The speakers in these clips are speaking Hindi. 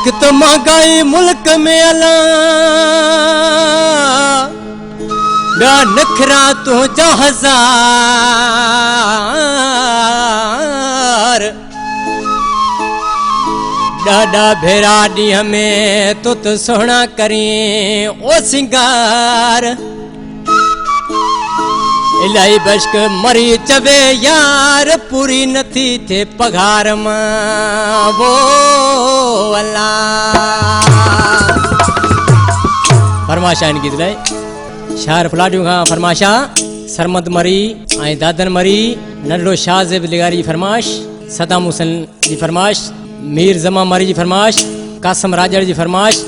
एक तो महंगाई मुल्क में अला ॿिया नखरा तुंहिंजा हज़ार ॾाढा भेरा ॾींहं में तो सुहिणा करीं ओ सिंगार इलाही बश्क मरी चवे यार पूरी नथी थे पगार मां वो अल्लाह फरमाशा इन गीत लाइ शार फलाडियूं खां फरमाशा सरमद मरी ऐं दादन मरी नंढड़ो शाहज़ेब लिगारी जी फरमाश सदाम हुसैन जी फरमाश मीर जमा मरी जी फरमाश कासम राजड़ जी फरमाश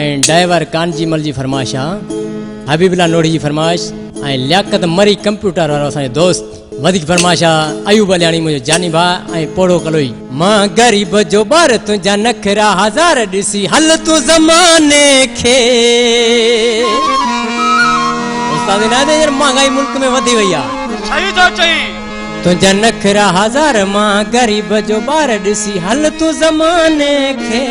ऐं ड्राइवर कानजी मल जी फरमाश हबीबुल्ला नोड़ी जी फरमाश ऐं लियाकत मरी कंप्यूटर वारो असांजो दोस्त वधीक फरमाश अयूब अलियाणी मुंहिंजो जानी भाउ ऐं पोड़ो कलोई मां ग़रीब जो ॿार तुंहिंजा नखरा हज़ार ॾिसी हल तूं ज़माने खे उस्ताद इनायत महांगाई मुल्क में वधी वई आहे सही तो चई तुंहिंजा नखरा हज़ार मां ग़रीब जो ॿार ॾिसी हल तूं ज़माने खे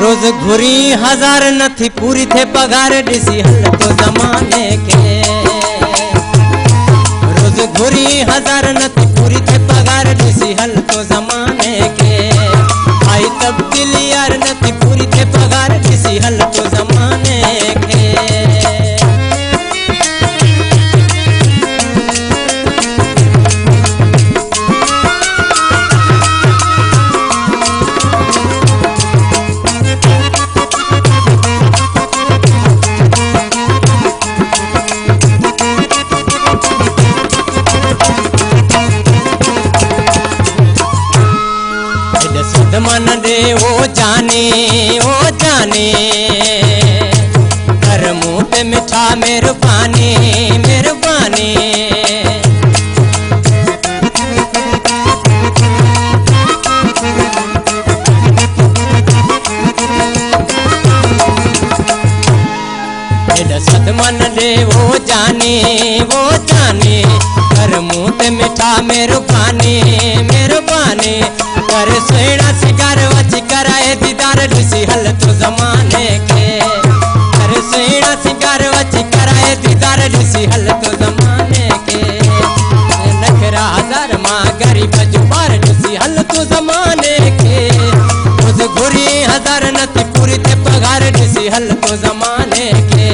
रोज घुरी हज़ार नथी पूरी थे पगार ॾिसी हल तूं ज़माने खे रोज घुरी हज़ार नथी पूरी थे पगार ॾिसी हल तूं ज़माने खे आई तब्दीली यार नथी पूरी थे पगार ॾिसी हल तूं ज़माने खे मन दे ओ जाने कर मुँह पे मिठा मेहरबानी मेहरबानी सद मन दे वो जाने कर मुँह पे मिठा मेहरबानी मेहरबानी कर सुहिणा सिंगार वची कराए दीदार ॾिसी हल तूं ज़माने खे कर सुहिणा सिंगार वची कराए दीदार ॾिसी हल तूं ज़माने खे नखरा हज़ार मां ग़रीब जो ॿार ॾिसी हल तूं ज़माने खे रोज़ घुरी हज़ार नथी पूरी थे पगार ॾिसी हल तूं ज़माने खे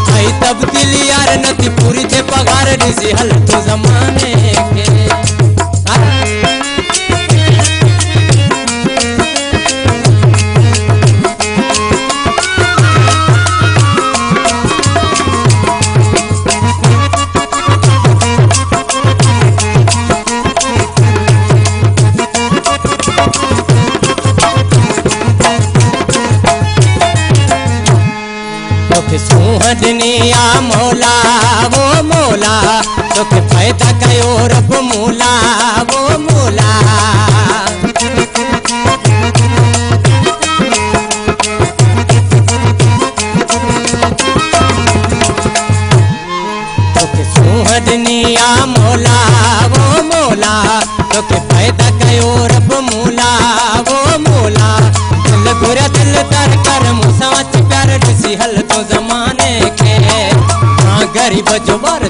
भई तब्दीली यार नथी पूरी थे पगार ॾिसी हल तूं ज़माने खे सुहदनी आ मौला वो मौला तोखे पैदा कयो रब मौला वो मौला तोखे सुहदनी आ मौला वो मौला तोखे पैदा कयो रब मौला वो मौला दिल घुरिया दिल तर कर मूंसां अच प्यार ॾिसी हल तो ज़माने खे मां ग़रीब जो ॿार